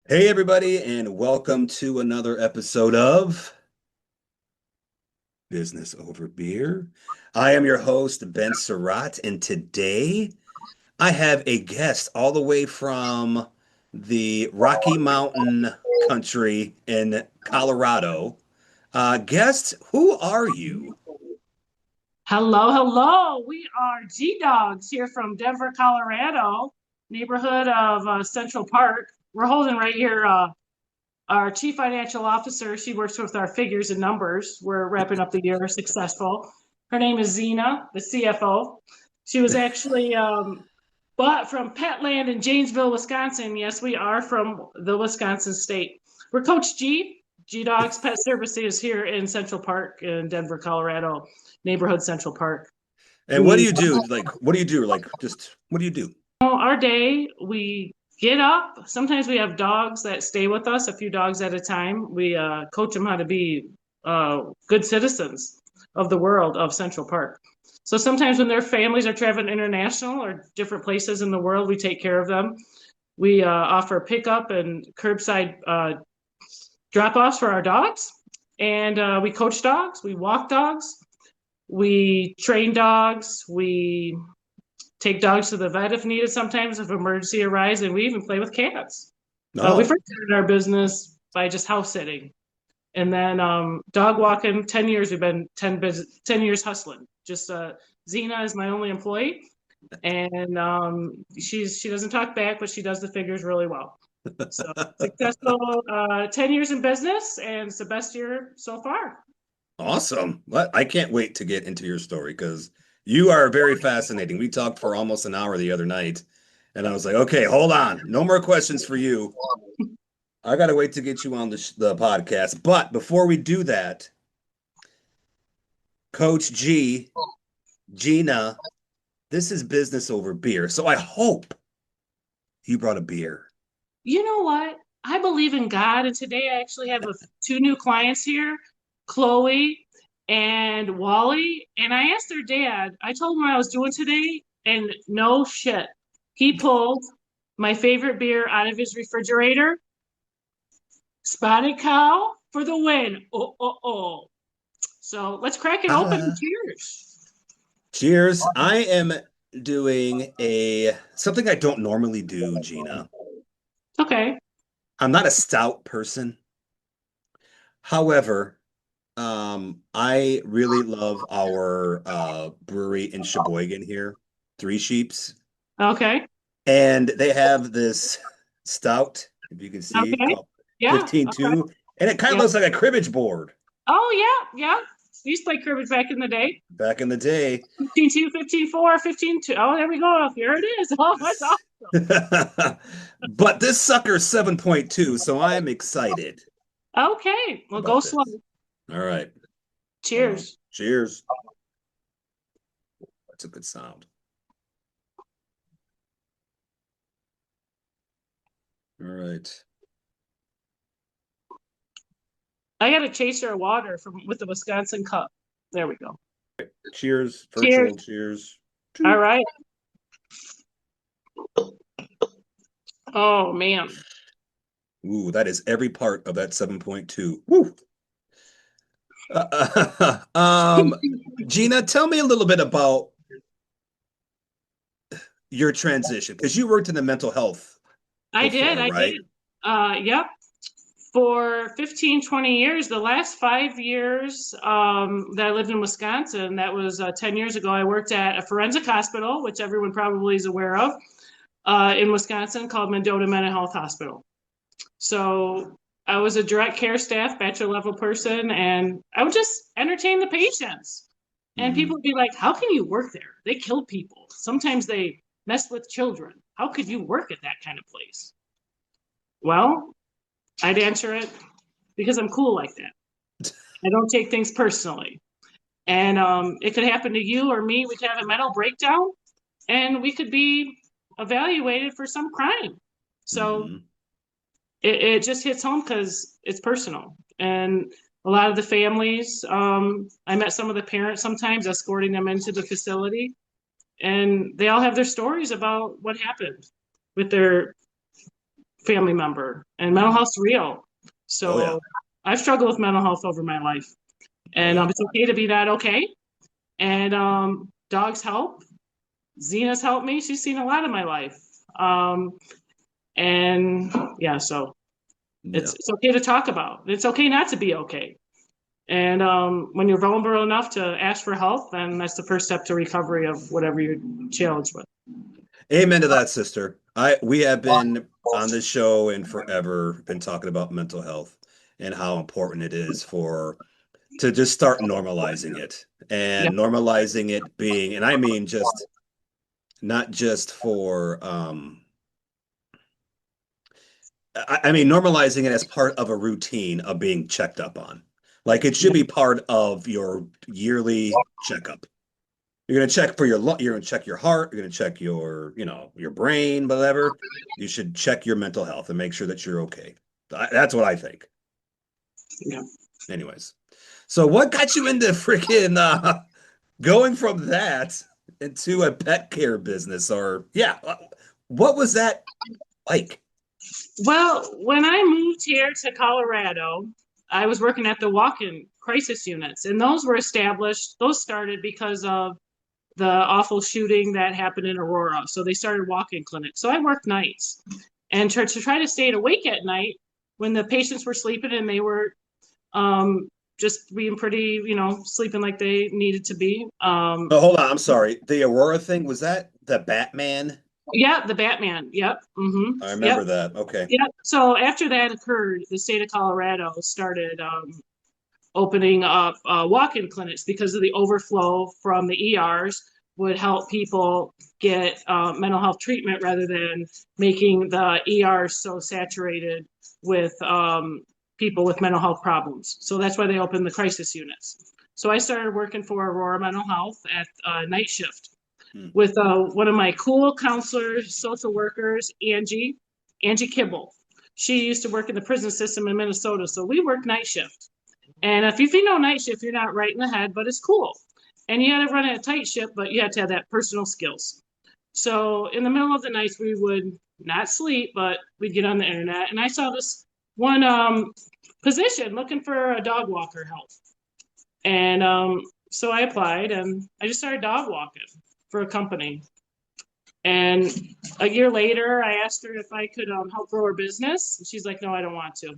Hey, everybody, and welcome to another episode of Business Over Beer. I am your host, Ben Surratt, and today I have a guest all the way from the Rocky Mountain country in Colorado. Guest, who are you? Hello. We are G Dogz here from Denver, Colorado, neighborhood of Central Park. We're holding right here our chief financial officer. She works with our figures and numbers. We're wrapping up the year successful. Her name is Gina, the CFO. She was actually bought from Petland in Janesville, Wisconsin. Yes, we are from the Wisconsin state. We're Coach G Dogz Pet Services here in Central Park in Denver, Colorado, neighborhood Central Park. And what do you do? What do you do? What do you do? Our day, we get up. Sometimes we have dogs that stay with us, a few dogs at a time. We coach them how to be good citizens of the world of Central Park. So sometimes when their families are traveling international or different places in the world, we take care of them. We offer pickup and curbside drop-offs for our dogs. And we coach dogs, we walk dogs, we train dogs, we take dogs to the vet if needed sometimes, if emergency arises, and we even play with cats. No. We first started our business by just house sitting. And then dog walking, 10 years, we've been 10 years hustling. Just Zena is my only employee. And she doesn't talk back, but she does the figures really well. So successful 10 years in business, and it's the best year so far. Awesome. I can't wait to get into your story because you are very fascinating. We talked for almost an hour the other night, and I was like, okay, hold on. No more questions for you. I got to wait to get you on the podcast. But before we do that, Coach G, Gina, this is Business Over Beer. So I hope you brought a beer. You know what? I believe in God, and today I actually have two new clients here, Chloe and Wally. And I asked their dad, I told him what I was doing today, and no shit. He pulled my favorite beer out of his refrigerator. Spotted Cow for the win. Oh. So let's crack it open. Cheers. Cheers. I am doing something I don't normally do, Gina. Okay. I'm not a stout person. However, I really love our brewery in Sheboygan here, Three Sheeps. Okay. And they have this stout, if you can see, called 15-2. Okay. And it kind of looks like a cribbage board. Oh, yeah. We used to play cribbage back in the day. 15-2, 15-4, 15-2. Oh, there we go. Here it is. Oh, that's awesome. But this sucker's 7.2, so I'm excited. Okay. Well, go slow. All right. Cheers. Cheers. That's a good sound. All right. I got a chaser of water with the Wisconsin cup. There we go. Cheers. Virtual cheers. All right. Oh, man. Ooh, that is every part of that 7.2. Woo. Gina, tell me a little bit about your transition, because you worked in the mental health. I did. Yep. For 15, 20 years, the last 5 years that I lived in Wisconsin, that was 10 years ago, I worked at a forensic hospital, which everyone probably is aware of, in Wisconsin, called Mendota Mental Health Hospital. So I was a direct care staff, bachelor level person, and I would just entertain the patients. And people would be like, how can you work there? They kill people. Sometimes they mess with children. How could you work at that kind of place? Well, I'd answer it because I'm cool like that. I don't take things personally. And it could happen to you or me. We could have a mental breakdown and we could be evaluated for some crime. So Hmm. it just hits home because it's personal. And a lot of the families, I met some of the parents sometimes escorting them into the facility, and they all have their stories about what happened with their family member. And mental Hmm. health's real. Oh yeah. So I've struggled with mental health over my life, Oh and yeah. it's okay to be not okay. And dogs help. Zena's helped me. She's seen a lot of my life. Um, and yeah, so Yeah. it's okay to talk about. It's okay not to be okay. And when you're vulnerable enough to ask for help, then that's the first step to recovery of whatever you're challenged with. Amen to that, sister. We have been on this show and forever been talking about mental health and how important it is for to just start normalizing it Yeah. and normalizing it being, and I mean just not just for I mean normalizing it as part of a routine of being checked up on. Like it should Yeah. be part of your yearly checkup. You're gonna check for you're gonna check your heart, you're gonna check your, your brain, whatever. You should check your mental health and make sure that you're okay. That's what I think. Yeah. Anyways. So what got you into freaking going from that into a pet care business? Or yeah, what was that like? Well, when I moved here to Colorado, I was working at the walk-in crisis units, and those were established. Those started because of the awful shooting that happened in Aurora. So they started walk-in clinics. So I worked nights, and to try to stay awake at night when the patients were sleeping and they were um, just being pretty, sleeping like they needed to be. Oh, hold on, I'm sorry. The Aurora thing, was that the Batman? Yeah, the Batman. Yep. I Yep. remember that. Okay. Yep. So after that occurred, the state of Colorado started opening up walk-in clinics because of the overflow from the ERs would help people get mental health treatment rather than making the ERs so saturated with people with mental health problems. So that's why they opened the crisis units. So I started working for Aurora Mental Health at night shift Hmm. with one of my cool counselors, social workers, Angie Kibble. She used to work in the prison system in Minnesota, so we worked night shift. And if you know night shift, you're not right in the head, but it's cool. And you had to run a tight ship, but you had to have that personal skills. So in the middle of the nights, we would not sleep, but we'd get on the internet. And I saw this one position looking for a dog walker help. And so I applied and I just started dog walking for a company. And a year later, I asked her if I could help grow her business. And she's like, no, I don't want to.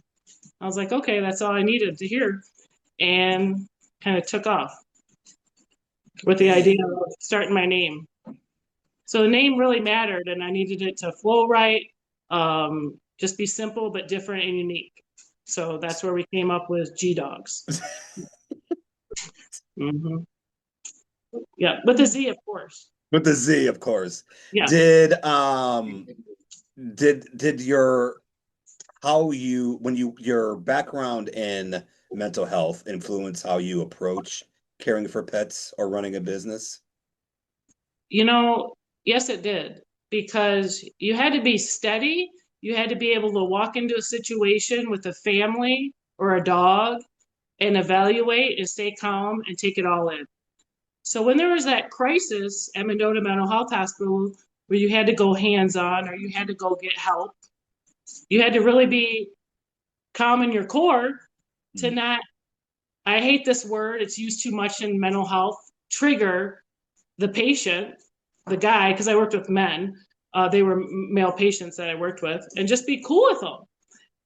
I was like, okay, that's all I needed to hear. And kind of took off with the idea Man. of starting my name. So the name really mattered, and I needed it to flow right, just be simple but different and unique. So that's where we came up with G Dogz. Hmm. Yeah, with the Z, of course. With the Z, of course. Yeah. Did um did your how you when you your background in mental health influence how you approach caring for pets or running a business? You know, yes, it did because you had to be steady. You had to be able to walk into a situation with a family or a dog and evaluate and stay calm and take it all in. So when there was that crisis at Mendota Mental Health Hospital where you had to go hands on or you had to go get help, you had to really be calm in your core to Hmm. not, I hate this word, it's used too much in mental health, trigger the patient, the guy, because I worked with men. They were male patients that I worked with, and just be cool with them.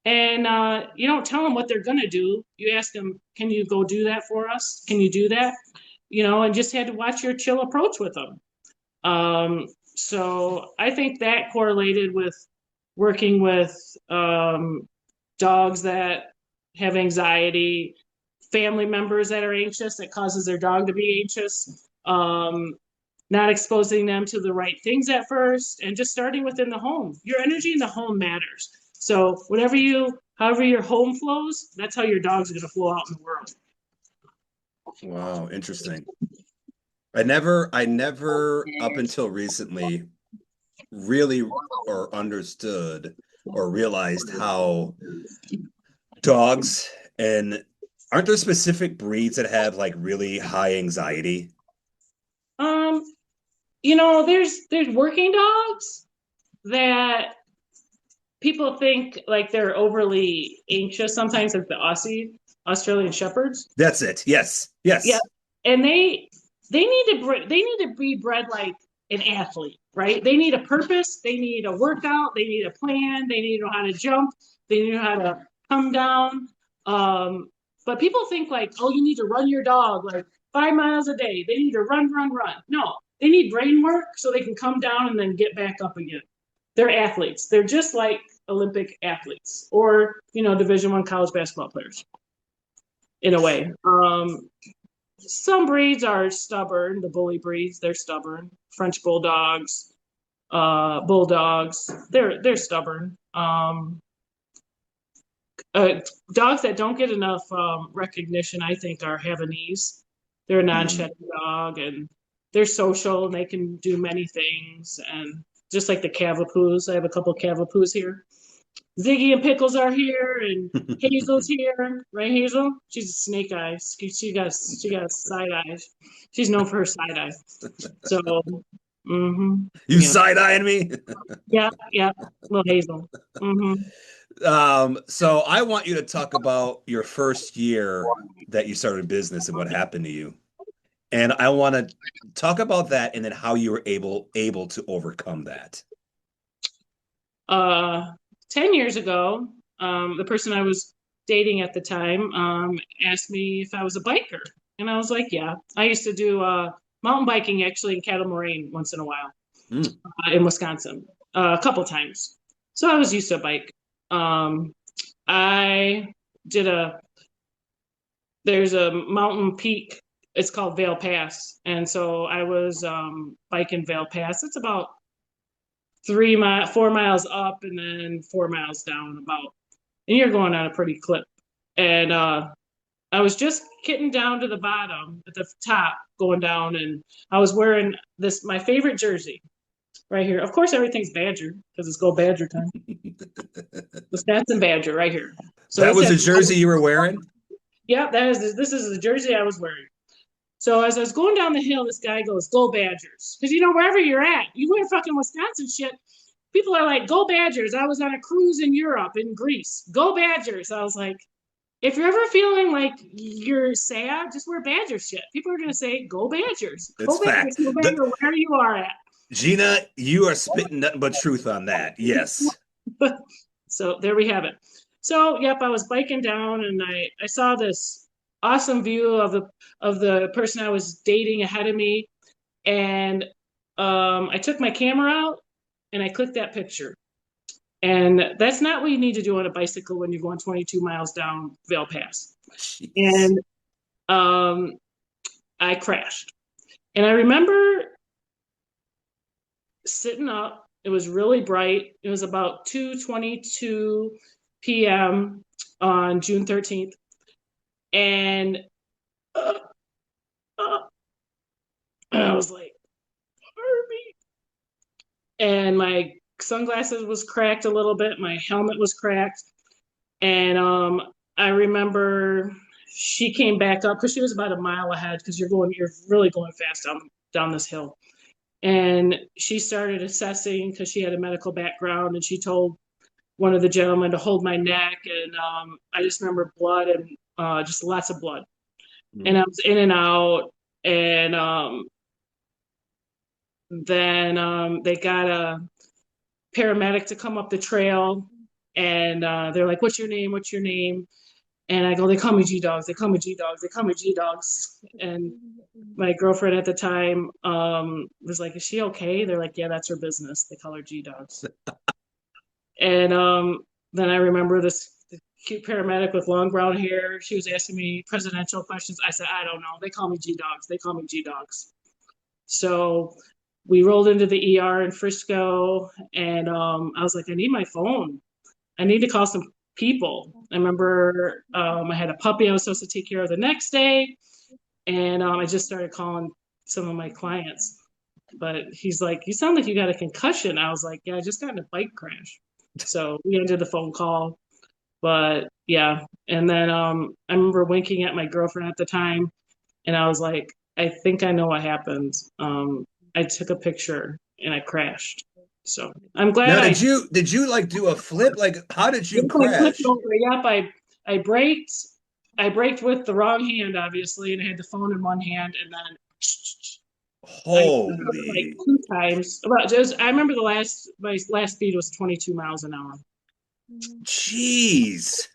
And you don't tell them what they're going to do. You ask them, can you go do that for us? Can you do that? And just had to watch your chill approach with them. So I think that correlated with working with dogs that have anxiety, family members that are anxious that causes their dog to be anxious, not exposing them to the right things at first, and just starting within the home. Your energy in the home matters. So however your home flows, that's how your dog's going to flow out in the world. Wow, interesting. I never up until recently really or understood or realized how dogs and aren't there specific breeds that have like really high anxiety? Um, there's working dogs that people think like they're overly anxious sometimes, like the Australian Shepherds. That's it. Yes. Yeah, Yes. and they need to be bred like an athlete, right? They need a purpose, they need a workout, they need a plan, they need to know how to jump, they need to know how to come down. Um, but people think like, oh, you need to run your dog like 5 miles a day. They need to run, run, run. No, they need brain work so they can come down and then get back up again. They're athletes. They're just like Olympic athletes or Division I college basketball players in a way. Some breeds are stubborn. The bully breeds, they're stubborn. French bulldogs, bulldogs, they're stubborn. Dogs that don't get enough recognition, I think, are Havanese. They're a Mhm. non-shedding dog, and they're social, and they can do many things. And just like the Cavapoos, I have a couple of Cavapoos here. Ziggy and Pickles are here, and Hazel's here, right? Hazel, she's a snake eyes. She got side eyes. She's known for her side eye. So, You yeah, side-eyeing me? yeah, yeah. Little Hazel. So I want you to talk about your first year that you started business and what happened to you. And I want to talk about that and then how you were able to overcome that. Uh, 10 years ago, the person I was dating at the time asked me if I was a biker, and I was like, yeah. I used to do mountain biking actually in Cattle Moraine once in a while Mm. in Wisconsin, a couple times. So I was used to a bike. Um, I did a there's a mountain peak. It's called Vale Pass, and so I was biking Vale Pass. It's about 4 miles up and then 4 miles down about, and you're going on a pretty clip. And I was just getting down to the bottom at the top, going down, and I was wearing this my favorite jersey right here. Of course, everything's Badger because it's Go Badger time. Wisconsin Badger right here. So That it was said, the jersey you were wearing? "Yeah, this is the jersey I was wearing." So as I was going down the hill, this guy goes, "Go Badgers!" Because wherever you're at, you wear fucking Wisconsin shit. People are like, "Go Badgers!" I was on a cruise in Europe, in Greece. Go Badgers! I was like, if you're ever feeling like you're sad, just wear Badger shit. People are gonna say, "Go Badgers! It's Go Badgers!" fact. No matter where you are at. Gina, you are spitting nothing but truth on that. Yes. So there we have it. So yep, I was biking down and I saw this awesome view of the person I was dating ahead of me, and I took my camera out and I clicked that picture. And that's not what you need to do on a bicycle when you're going 22 miles down Vale Pass. Jeez. And um, I crashed. And I remember sitting up. It was really bright. It was about 2:22 p.m. on June 13th. And uh, uh, I was like, Herbie. And my sunglasses was cracked a little bit. My helmet was cracked. And I remember she came back up because she was about a mile ahead because you're really going fast down this hill. And she started assessing because she had a medical background, and she told one of the gentlemen to hold my neck. And I just remember blood and just lots of blood. And Mm. I was in and out. And then they got a paramedic to come up the trail. And they're like, "What's your name? What's your name?" And I go, "They call me G Dogz. They call me G Dogz. They call me G Dogz." And my girlfriend at the time was like, "Is she okay?" They're like, "Yeah, that's her business. They call her G Dogz." And then I remember this cute paramedic with long brown hair. She was asking me presidential questions. I said, "I don't know. They call me G Dogz. They call me G Dogz." So we rolled into the ER in Frisco, and I was like, "I need my phone." I need to call some people. I remember I had a puppy I was supposed to take care of the next day, and I just started calling some of my clients. But he's like, "You sound like you got a concussion." I was like, "Yeah, I just got in a bike crash." So we ended the phone call. But yeah, and then I remember winking at my girlfriend at the time, and I was like, "I think I know what happened." I took a picture and I crashed. So I'm glad Now, I did you like do a flip? Like, how did you Yep, I flipped crash? over. Yep, I braked. I braked with the wrong hand, obviously, and I had the phone in one hand, and then I like Holy, 2 times. About just, I remember my last speed was 22 miles an hour. jeez.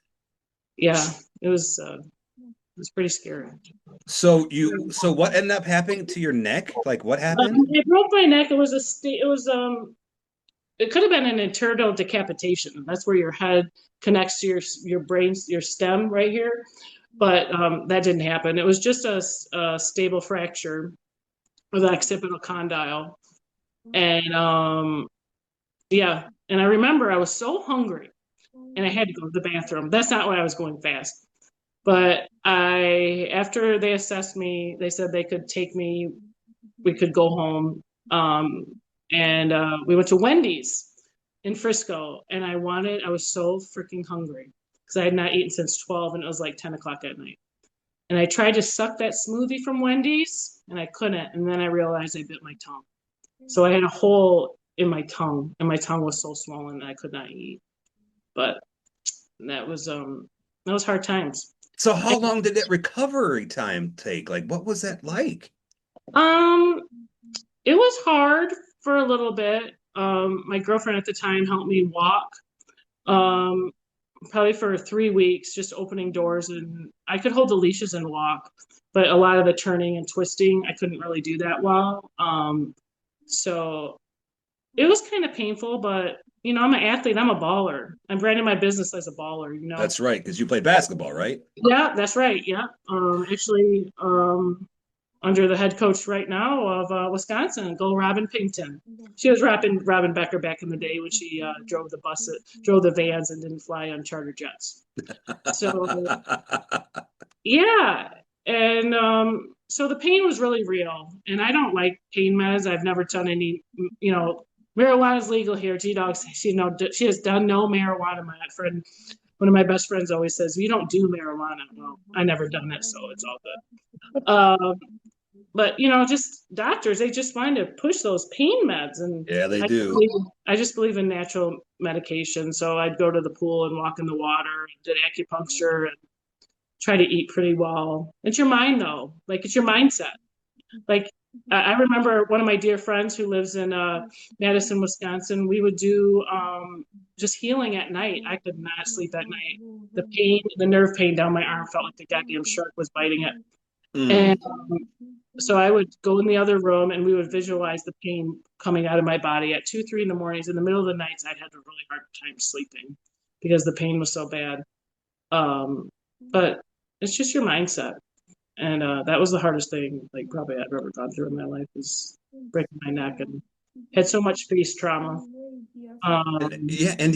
Yeah, it was pretty scary. So what ended up happening to your neck? Like, what happened? I broke my neck. It was it could have been an internal decapitation. That's where your head connects to your brain, your stem right here. But that didn't happen. It was just a stable fracture of the occipital condyle. And yeah, and I remember I was so hungry and I had to go to the bathroom. That's not why I was going fast. But after they assessed me, they said they could take me, we could go home. Um, and we went to Wendy's in Frisco, and I was so freaking hungry because I had not eaten since 12, and it was like 10 o'clock at night. And I tried to suck that smoothie from Wendy's, and I couldn't. And then I realized I bit my tongue. So I had a hole in my tongue, and my tongue was so swollen that I could not eat. But that was hard times. So how long did that recovery time take? Like, what was that like? Um, it was hard for a little bit. My girlfriend at the time helped me walk. Um, Probably for 3 weeks, just opening doors, and I could hold the leashes and walk, but a lot of the turning and twisting, I couldn't really do that well. So it was kind of painful, but I'm an athlete. I'm a baller. I'm branding my business as a baller. That's right, because you played basketball, right? Yeah, that's right. Yeah. Actually, under the head coach right now of Wisconsin, go Robin Pington. She was Robin Becker back in the day when she drove the vans, and didn't fly on charter jets. So yeah, and so the pain was really real, and I don't like pain meds. I've never done any, marijuana is legal here. G Dogz, she has done no marijuana. My friend, one of my best friends, always says, "You don't do marijuana." Well, I never done it, so it's all good. But just doctors, they just find to push those pain meds, and Yeah, they I just do. believe, I just believe in natural medication. So I'd go to the pool and walk in the water, did acupuncture, and try to eat pretty well. It's your mind though, like it's your mindset. Like I remember one of my dear friends who lives in Madison, Wisconsin. We would do just healing at night. I could not sleep at night. The pain, the nerve pain down my arm felt like the goddamn shark was biting it. And Mm. so I would go in the other room and we would visualize the pain coming out of my body at 2, 3 in the mornings. In the middle of the nights, I'd have a really hard time sleeping because the pain was so bad. But it's just your mindset. And that was the hardest thing, like probably I've ever gone through in my life, is breaking my neck, and had so much face trauma. Um, Yeah, and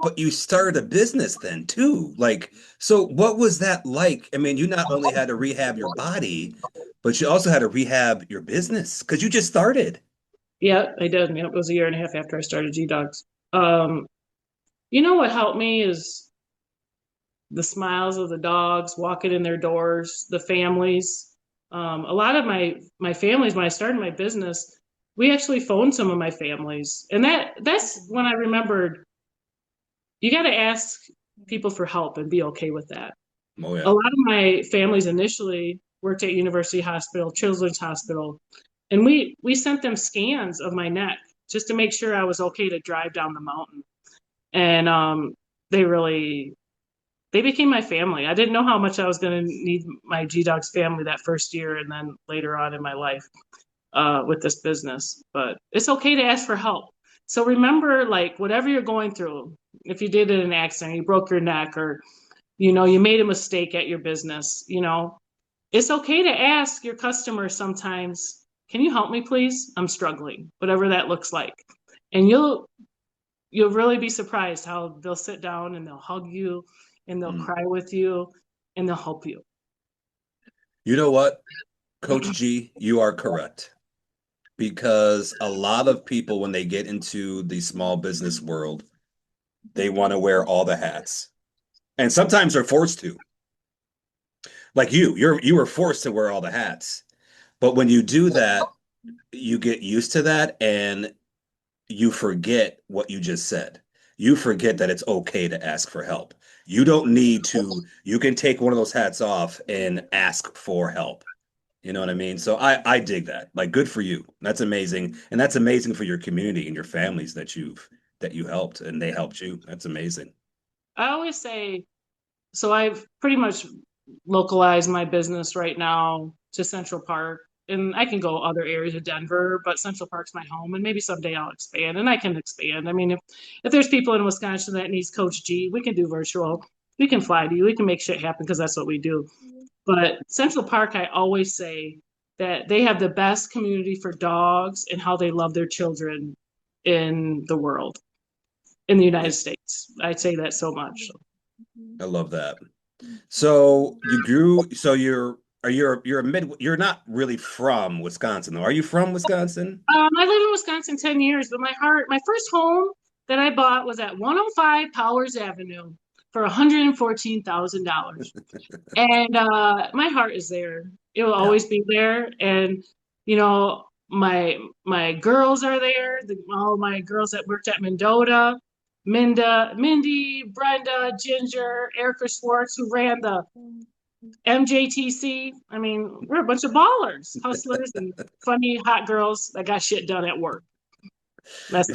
but you started a business then too. Like, so what was that like? I mean, you not only had to rehab your body, but you also had to rehab your business because you just started. yeah, I did. Yeah, it was a year and a half after I started G Dogz. Um, you know what helped me is the smiles of the dogs walking in their doors, the families. A lot of my families, when I started my business, we actually phoned some of my families, and that's when I remembered you got to ask people for help and be okay with that. Oh A yeah. lot of my families initially worked at University Hospital, Children's Hospital, and we sent them scans of my neck just to make sure I was okay to drive down the mountain. And they really they became my family. I didn't know how much I was going to need my G Dogz family that first year, and then later on in my life with this business. But it's okay to ask for help. So remember, like whatever you're going through, if you did an accident, you broke your neck, or you made a mistake at your business, it's okay to ask your customers sometimes, can you help me, please? I'm struggling, whatever that looks like. And you'll really be surprised how they'll sit down and they'll hug you and they'll Mm. cry with you and they'll help you. You know what, Coach G, you are correct. Because a lot of people, when they get into the small business world, they want to wear all the hats. And sometimes they're forced to. Like you were forced to wear all the hats. But when you do that, you get used to that and you forget what you just said. You forget that it's okay to ask for help. You don't need to, you can take one of those hats off and ask for help. You know what I mean? So I dig that. Like good for you. That's amazing. And that's amazing for your community and your families that you helped and they helped you. That's amazing. I always say, so I've pretty much localized my business right now to Central Park. And I can go other areas of Denver, but Central Park's my home, and maybe someday I'll expand, and I can expand. I mean, if there's people in Wisconsin that needs Coach G, we can do virtual. We can fly to you. We can make shit happen because that's what we do. But Central Park, I always say that they have the best community for dogs and how they love their children in the world, in the Yeah, United States. I'd say that so much. I love that. So you grew, so you're a mid, you're not really from Wisconsin though. Are you from Wisconsin? I lived in Wisconsin 10 years, but my first home that I bought was at 105 Powers Avenue for $114,000. And my heart is there. It will Yeah. always be there. And, you know, my girls are there. All my girls that worked at Mendota, Mindy, Brenda, Ginger, Erica Schwartz, who ran the MJTC. I mean, we're a bunch of ballers, hustlers, and funny hot girls that got shit done at work. That's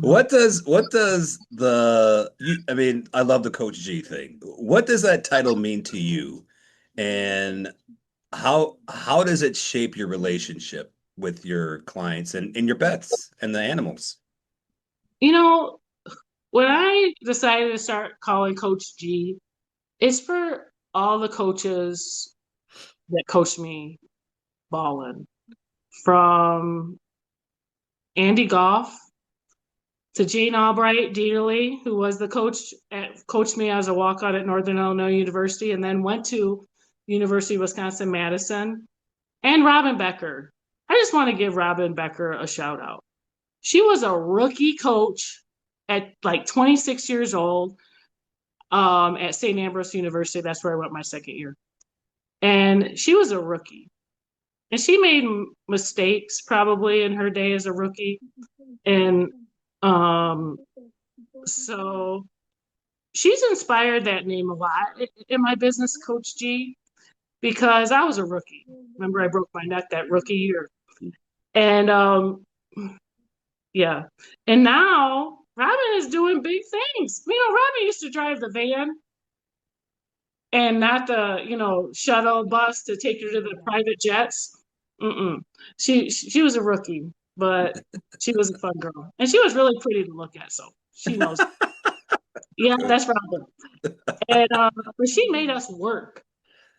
What does the you I mean, I love the Coach G thing. What does that title mean to you? And how does it shape your relationship with your clients and your pets and the animals? you know, when I decided to start calling Coach G, it's for all the coaches that coached me balling, from Andy Goff to Jane Albright Dearly, who was the coached me as a walkout at Northern Illinois University, and then went to University of Wisconsin Madison, and Robin Becker. I just want to give Robin Becker a shout out. She was a rookie coach at like 26 years old, at St. Ambrose University. That's where I went my second year. And she was a rookie. And she made mistakes probably in her day as a rookie. And um, so she's inspired that name a lot in my business, Coach G, because I was a rookie. Remember, I broke my neck that rookie year. And yeah. And now Robin is doing big things. Robin used to drive the van and not the, shuttle bus to take her to the private jets. Mm-mm. She was a rookie, but she was a fun girl. And she was really pretty to look at, so she knows. Yeah, that's Robin. And but she made us work.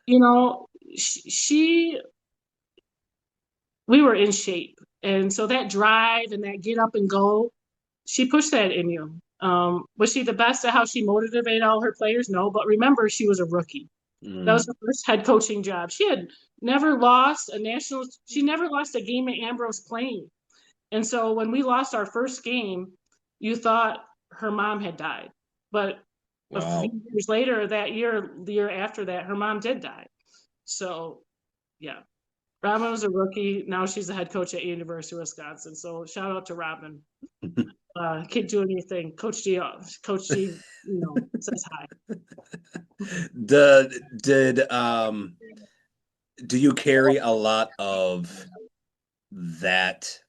You know, she we were in shape. And so that drive and that get up and go, she pushed that in you. Was she the best at how she motivated all her players? No, but remember, she was a rookie. That was Mm, her first head coaching job. She had never lost a national, she never lost a game at Ambrose playing. And so when we lost our first game, you thought her mom had died. But a few wow. years later, that year, the year after that, her mom did die. So, yeah. Robin was a rookie. Now she's the head coach at University of Wisconsin. So shout out to Robin. Keep doing your thing. Coach G, says hi. Did do you carry a lot of that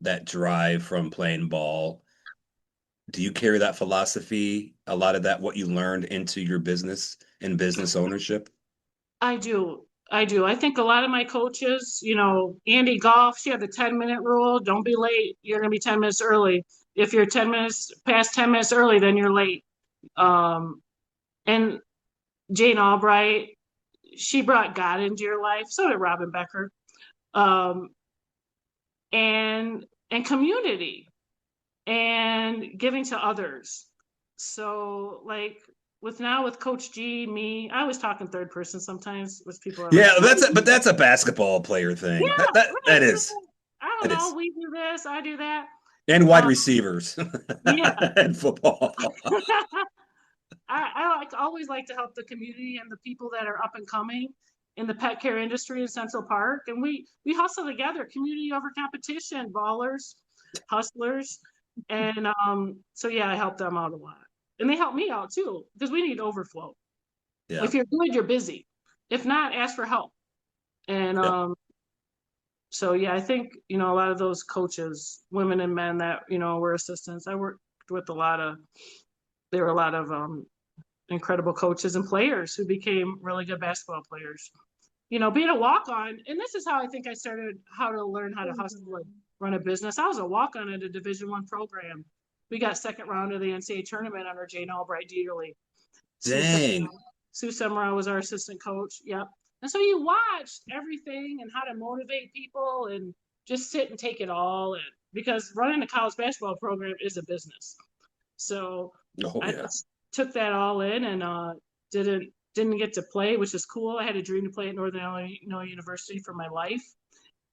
that drive from playing ball? Do you carry that philosophy, a lot of that what you learned into your business and business ownership? I do. I do. I think a lot of my coaches, Andy Goff, she had the 10-minute rule. Don't be late. You're going to be 10 minutes early. If you're 10 minutes past 10 minutes early, then you're late. And Jane Albright, she brought God into your life. So did Robin Becker. Um, and community. and giving to others. So like with Coach G, me, I always talk in third person sometimes with people are like, Yeah, how do you but do that? that's a basketball player thing. Yeah, That right. is. I don't It know. is. We do this, I do that. And wide Um, receivers yeah. and football. I like always like to help the community and the people that are up and coming in the pet care industry in Central Park. And we hustle together, community over competition, ballers, hustlers. And so yeah, I help them out a lot. And they help me out too, because we need overflow. Yeah. If you're good, you're busy. If not, ask for help. And Yeah. so yeah, I think, a lot of those coaches, women and men that, were assistants, I worked with there were a lot of incredible coaches and players who became really good basketball players. Being a walk on, and this is how I think I started how to learn how to hustle and run a business. I was a walk on at a Division I program. We got second round of the NCAA tournament under Jane Albright Dieterle. Sue Dang. Sue Summerall was our assistant coach. Yep. And so you watched everything and how to motivate people and just sit and take it all in, because running a college basketball program is a business. So Oh I yeah. just took that all in and didn't get to play, which is cool. I had a dream to play at Northern Illinois University for my life.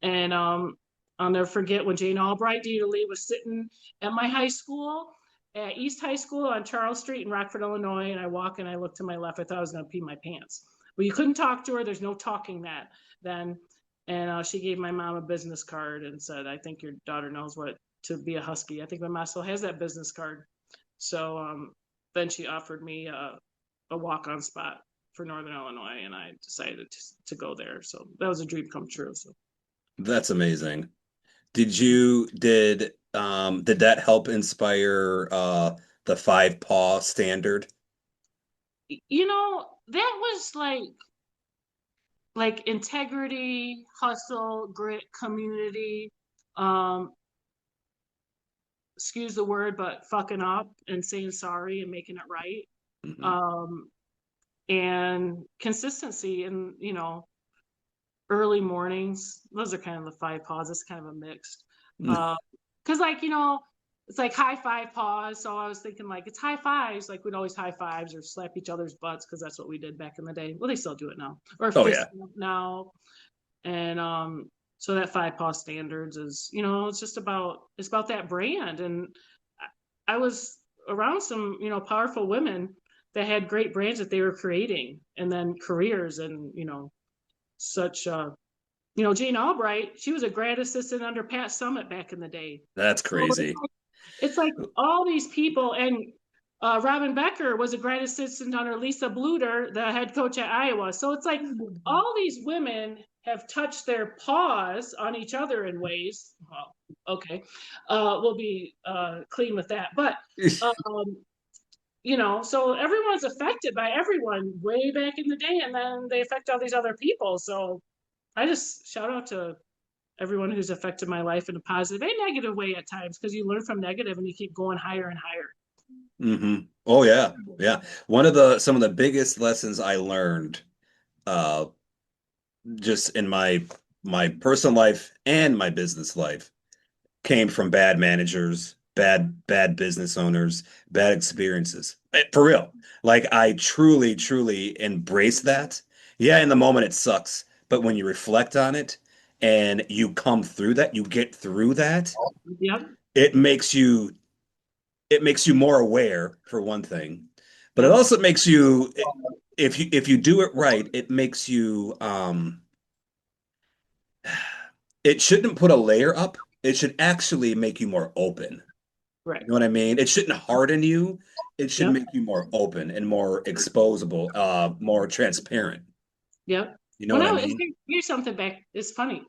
And I'll never forget when Jane Albright Dieterle was sitting at my high school, at East High School on Charles Street in Rockford, Illinois. And I walk and I look to my left. I thought I was going to pee my pants. But you couldn't talk to her. There's no talking that then. And she gave my mom a business card and said, I think your daughter knows what to be a Husky. I think my mom still has that business card. So then she offered me a walk on spot for Northern Illinois, and I decided to go there. So that was a dream come true. So That's amazing. Did that help inspire the five paw standard? that was like integrity, hustle, grit, community. Um, excuse the word, but fucking up and saying sorry and making it right. Hmm. Um, and consistency and early mornings. Those are kind of the five paws. It's kind of a mixed. Because it's like high five paws. So I was thinking like it's high fives. Like we'd always high fives or slap each other's butts because that's what we did back in the day. Well, they still do it now. Or Oh fist yeah. now. And so that five paw standards is, it's about that brand. And I was around some, powerful women that had great brands that they were creating and then careers and, such Jane Albright, she was a grad assistant under Pat Summitt back in the day. That's So crazy. it's like all these people, and Robin Becker was a grad assistant under Lisa Bluter, the head coach at Iowa. So it's like all these women have touched their paws on each other in ways. Well, okay, we'll be clean with that. But um, so everyone's affected by everyone way back in the day, and then they affect all these other people. So I just shout out to everyone who's affected my life in a positive and negative way at times, because you learn from negative and you keep going higher and higher. Hmm. Oh yeah. Yeah. Some of the biggest lessons I learned uh just in my personal life and my business life came from bad managers, bad business owners, bad experiences. For real. Like I truly embrace that. Yeah, in the moment it sucks, but when you reflect on it and you come through that, you get through that, Yep. it makes you it makes you more aware for one thing, but it Yep. also makes you if you do it right, it makes you it shouldn't put a layer up. It should actually make you more open. Right. You know what I mean? It shouldn't harden you. It should Yep. make you more open and more exposable, more transparent. Yep. You know what I mean? Here's something back. It's funny.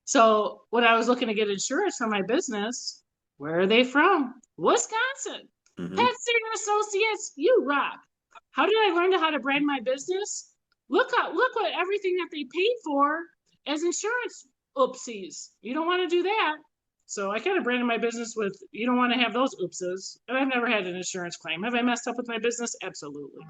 So when I was looking to get insurance for my business, where are they from? Wisconsin. Hmm. Pet Sitter Associates, you rock. How did I learn how to brand my business? Look what everything that they paid for as insurance. Oopsies. You don't want to do that. So I kind of branded my business with you don't want to have those oopses. And I've never had an insurance claim. Have I messed up with my business? Absolutely.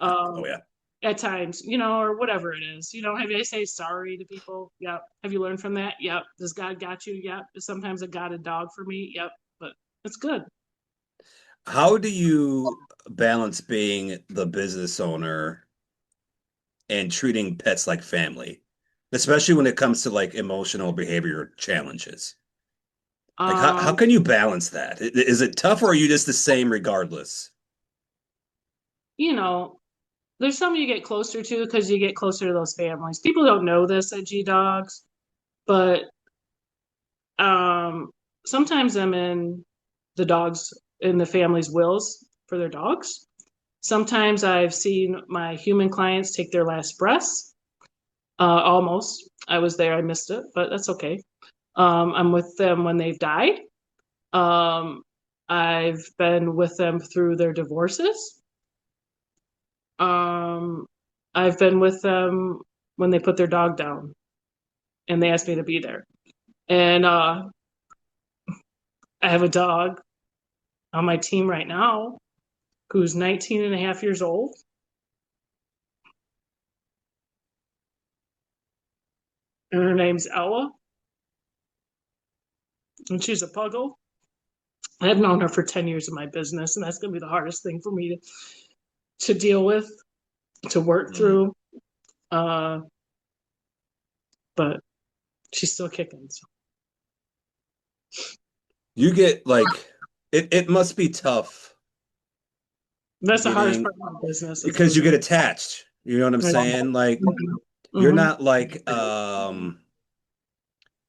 Oh Um, yeah. at times, or whatever it is. Have you say sorry to people? Yep. Have you learned from that? Yep. Does God got you? Yep. Is sometimes a God a dog for me? Yep. But It's good. How do you balance being the business owner and treating pets like family, especially when it comes to like emotional behavior challenges? Like how Um, can you balance that? Is it tough or are you just the same regardless? you know, there's some you get closer to because you get closer to those families. People don't know this at G Dogz, but um, sometimes I'm in the dogs in the family's wills for their dogs. Sometimes I've seen my human clients take their last breaths. Almost. I was there. I missed it, but that's okay. I'm with them when they've died. Um, I've been with them through their divorces. Um, I've been with them when they put their dog down and they asked me to be there. And I have a dog on my team right now who's 19 and a half years old. And her name's Ella. And she's a puggle. I've known her for 10 years in my business, and that's going to be the hardest thing for me to deal with, to work Mm. through. Uh, but she's still kicking. So You get like it must be tough that's the hardest getting part of my business is because you losing. get attached. You know what I'm saying? Like you're Mm-hmm. not like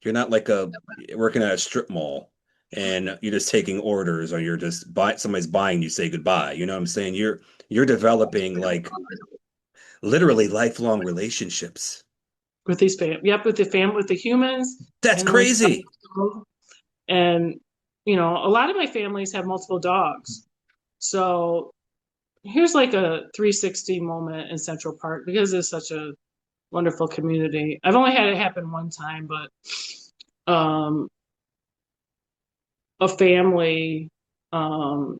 you're not like a working at a strip mall and you're just taking orders or you're just buy somebody's buying you say goodbye. You know what I'm saying? You're developing like literally lifelong relationships. With these yep, with the family, with the humans, That's and with crazy. and a lot of my families have multiple dogs. So here's like a 360 moment in Central Park because it's such a wonderful community. I've only had it happen one time, but a family um,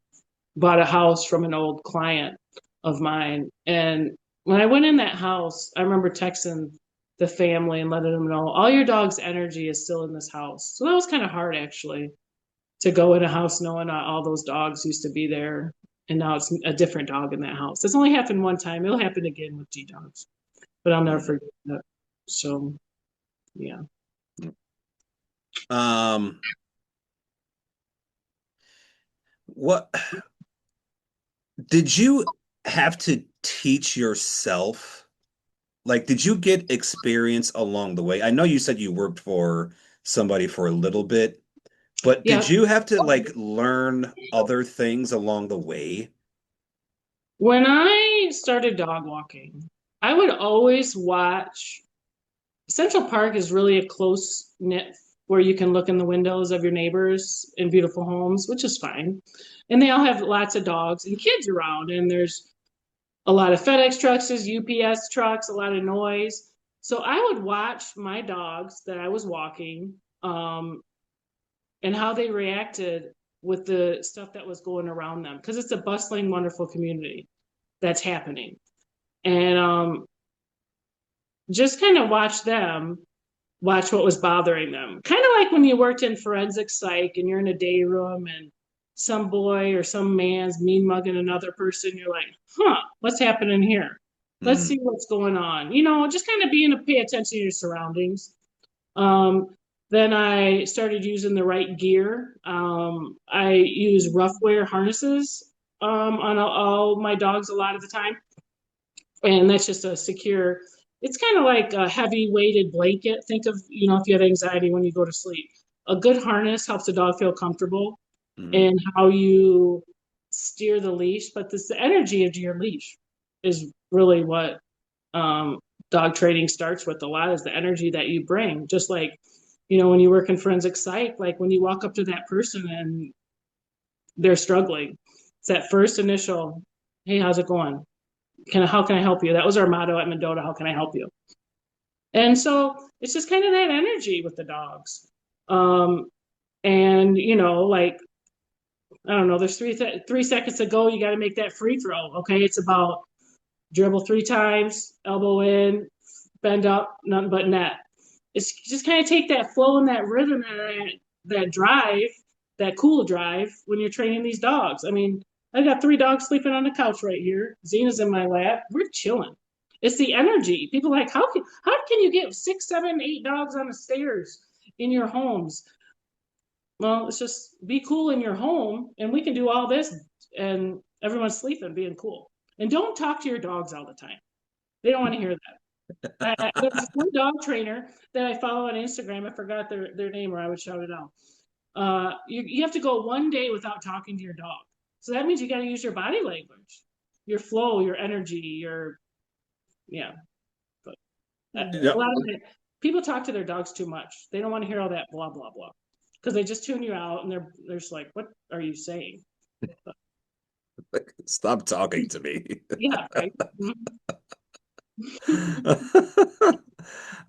bought a house from an old client of mine. And when I went in that house, I remember texting the family and letting them know all your dog's energy is still in this house. So that was kind of hard actually to go in a house knowing all those dogs used to be there. And now it's a different dog in that house. It's only happened one time. It'll happen again with G Dogz, but I'll never Mm. forget that. So, yeah. Um, what did you have to teach yourself? Like, did you get experience along the way? I know you said you worked for somebody for a little bit, but did Yeah. you have to like learn other things along the way? When I started dog walking, I would always watch. Central Park is really a close knit where you can look in the windows of your neighbors in beautiful homes, which is fine. And they all have lots of dogs and kids around, and there's a lot of FedEx trucks, UPS trucks, a lot of noise. So I would watch my dogs that I was walking and how they reacted with the stuff that was going around them because it's a bustling, wonderful community that's happening. And just kind of watch them watch what was bothering them. Kind of like when you worked in forensic psych and you're in a day room and some boy or some man's mean mugging another person. You're like, huh, what's happening here? Let's Mm. see what's going on. Just kind of being to pay attention to your surroundings. Um, then I started using the right gear. I use rough wear harnesses on all my dogs a lot of the time. And that's just a secure, it's kind of like a heavy weighted blanket. Think of, if you have anxiety when you go to sleep. A good harness helps the dog feel comfortable Mm. in how you steer the leash, but this the energy of your leash is really what um, dog training starts with a lot is the energy that you bring. Just like, when you work in forensic psych, like when you walk up to that person and they're struggling, it's that first initial, hey, how's it going? How can I help you? That was our motto at Mendota. How can I help you? And so it's just kind of that energy with the dogs. Um, and like I don't know, there's 3 seconds to go. You got to make that free throw. Okay, it's about dribble 3 times, elbow in, bend up, nothing but net. It's just kind of take that flow and that rhythm and that drive that cool drive when you're training these dogs. I mean, I got 3 dogs sleeping on the couch right here. Zena's in my lap. We're chilling. It's the energy. People are like, how can you get 6, 7, 8 dogs on the stairs in your homes? Well, it's just be cool in your home, and we can do all this, and everyone's sleeping, being cool. And don't talk to your dogs all the time. They don't want to hear that. There's one dog trainer that I follow on Instagram. I forgot their name, or I would shout it out. You have to go one day without talking to your dog. So that means you got to use your body language, your flow, your energy, your yeah. But a No, lot of people talk to their dogs too much. They don't want to hear all that blah blah blah because they just tune you out and they're just like, what are you saying? But, stop talking to me. yeah, right.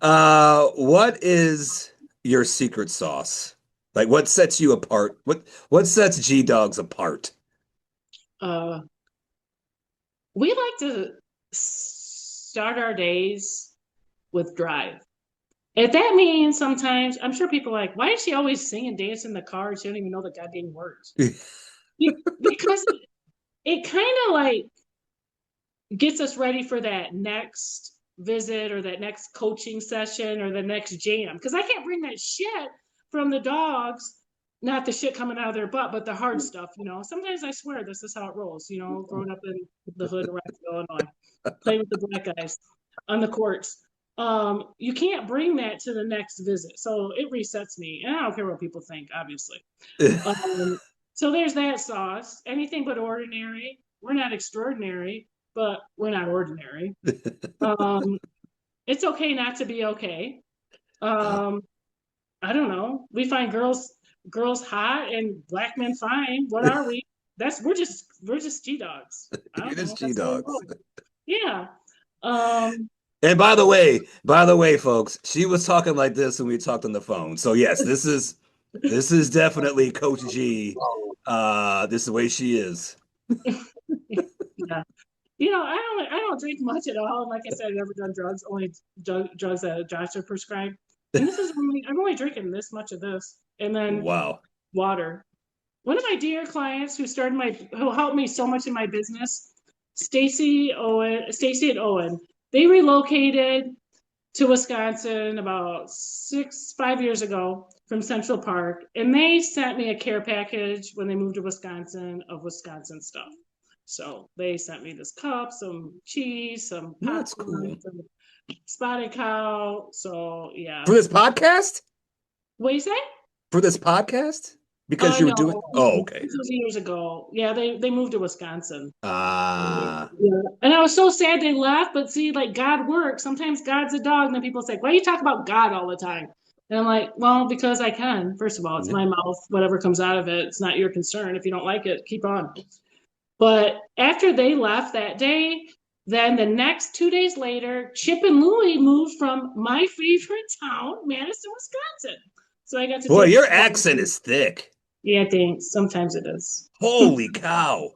What is your secret sauce? Like what sets you apart? What sets G Dogz apart? uh, we like to start our days with drive. If that means sometimes, I'm sure people are like, why is she always singing, dancing in the car? She don't even know the goddamn words. Because it kind of like gets us ready for that next visit or that next coaching session or the next jam. Because I can't bring that shit from the dogs, not the shit coming out of their butt, but the hard stuff, you know. Sometimes I swear this is how it rolls, you know, growing up in the hood of Illinois, playing with the black guys on the courts. You can't bring that to the next visit. So it resets me. And I don't care what people think, obviously. Um, so there's that sauce. Anything but ordinary. We're not extraordinary, but we're not ordinary. Um, it's okay not to be okay. Uh, Um, I don't know. We find girls hot and black men fine. What are we? That's we're just G Dogs. I you're don't know. just G That's what we Dogz. roll. Yeah. Um, And by the way, folks, she was talking like this when we talked on the phone. So yes, this is definitely Coach G. This is the way she is. yeah. I don't drink much at all. And like I said, I've never done drugs, only drugs that a doctor prescribed. And I'm only drinking this much of this. And then Wow. water. One of my dear clients who helped me so much in my business, Stacy and Owen, they relocated to Wisconsin about 5 years ago from Central Park, and they sent me a care package when they moved to Wisconsin of Wisconsin stuff. So they sent me this cup, some cheese, some That's popcorn, cool. some spotted cow. So yeah. For this podcast? What do you say? For this podcast? Because you were doing. No, Oh, okay. this was years ago. Yeah, they moved to Wisconsin. Ah. Yeah. And I was so sad they left, but see, like God works. Sometimes God's a dog, and then people say, why do you talk about God all the time? And I'm like, well, because I can. First of all, it's Yeah. my mouth. Whatever comes out of it, it's not your concern. If you don't like it, keep on. But after they left that day, then the next 2 days later, Chip and Louie moved from my favorite town, Madison, Wisconsin. So I got to Boy, take. your accent is thick. Yeah, I think sometimes it is. Holy cow.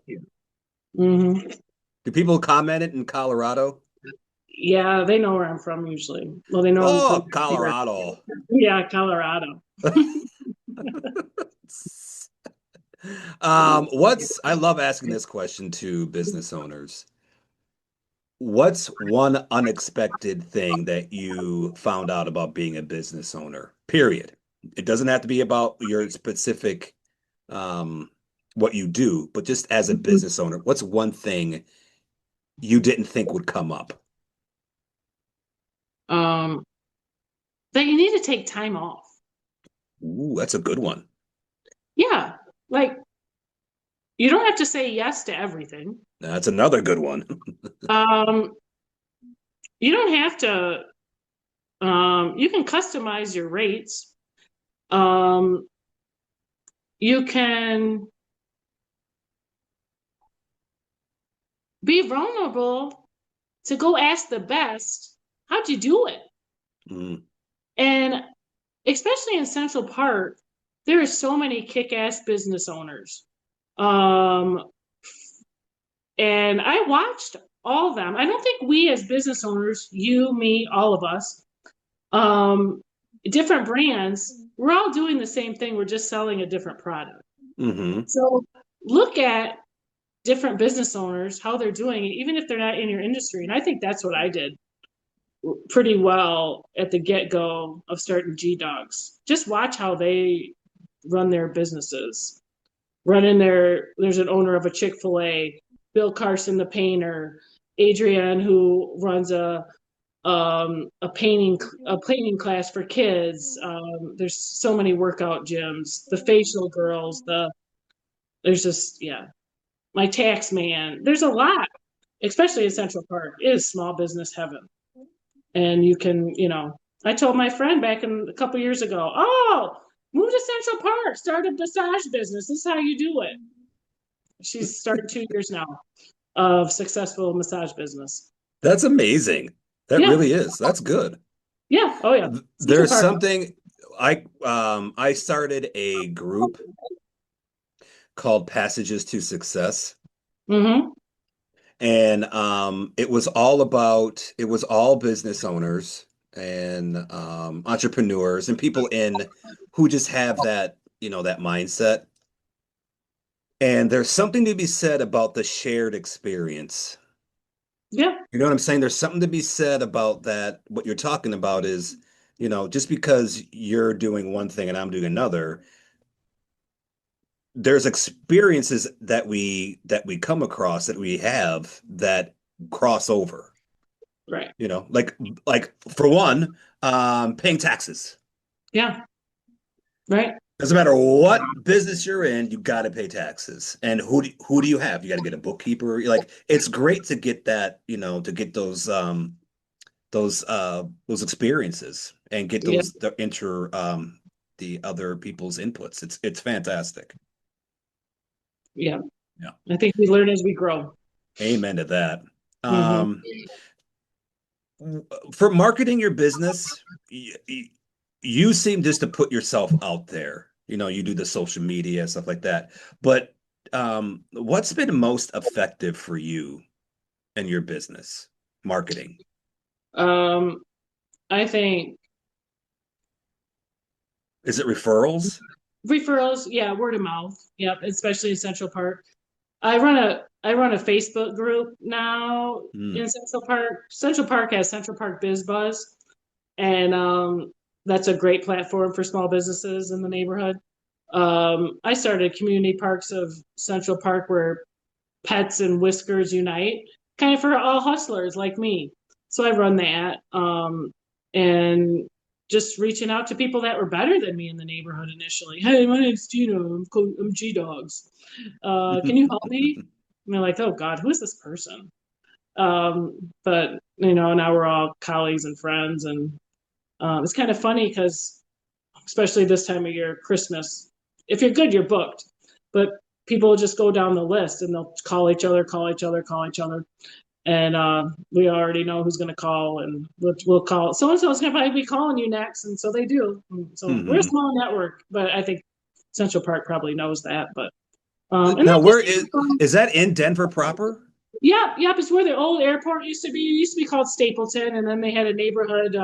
Hmm. Do people comment it in Colorado? Yeah, they know where I'm from usually. Well, they know I'm from Oh, here. Colorado. Yeah, Colorado. I love asking this question to business owners. What's one unexpected thing that you found out about being a business owner? Period. It doesn't have to be about your specific what you do, but just as a business owner, what's one thing you didn't think would come up? Um, that you need to take time off. Ooh, that's a good one. Yeah, like you don't have to say yes to everything. That's another good one. Um, you don't have to. You can customize your rates. Um, you can be vulnerable to go ask the best. How'd you do it? Mm, And especially in Central Park, there are so many kick-ass business owners. Um, and I watched all of them. I don't think we as business owners, you, me, all of us, um, different brands, we're all doing the same thing. We're just selling a different product. Mm-hmm. So look at different business owners, how they're doing it, even if they're not in your industry. And I think that's what I did pretty well at the get go of starting G Dogz. Just watch how they run their businesses. Run in there, there's an owner of a Chick-fil-A, Bill Carson, the painter, Adrienne, who runs a painting class for kids. There's so many workout gyms, the facial girls, there's just yeah, my tax man. There's a lot, especially in Central Park. It is small business heaven, and you can I told my friend back in a couple years ago, oh, move to Central Park, start a massage business. This is how you do it. She's started 2 years now of successful massage business. That's amazing. That Yeah, really is. That's good. yeah, oh yeah, Central There's Park. something I started a group called Passages to Success. Mm-hmm. And it was all business owners and entrepreneurs and people in who just have that, that mindset. And there's something to be said about the shared experience. Yeah, You know what I'm saying? There's something to be said about that. What you're talking about is, just because you're doing one thing and I'm doing another, there's experiences that we come across that we have that cross over. right. Like for one, paying taxes. Yeah, right. Doesn't matter what business you're in, you got to pay taxes. And who do you have? You got to get a bookkeeper. Like it's great to get that, to get those experiences and get Yeah, the other people's inputs. It's fantastic. yeah. Yeah. I think we learn as we grow. Amen to that. Hmm. Um, for marketing your business, you seem just to put yourself out there. You do the social media, stuff like that. But what's been most effective for you and your business marketing? Um, I think Is it referrals? referrals, yeah, word of mouth. Yep, especially in Central Park. I run a Facebook group now Hmm. in Central Park. Central Park has Central Park Biz Buzz, and that's a great platform for small businesses in the neighborhood. I started community parks of Central Park where pets and whiskers unite, kind of for all hustlers like me. So I run that, and just reaching out to people that were better than me in the neighborhood initially. Hey, my name's Gina. I'm G Dogz. Can you help me? And they're like, oh God, who is this person? But now we're all colleagues and friends, and it's kind of funny because, especially this time of year, Christmas, if you're good, you're booked. But people just go down the list and they'll call each other, call each other, call each other. And we already know who's going to call, and we'll call. So and so is going to probably be calling you next. And so they do. And so we're a Hmm. small network, but I think Central Park probably knows that. But and Now, that where just is that in Denver proper? yep, yep. It's where the old airport used to be. It used to be called Stapleton, and then they had a neighborhood.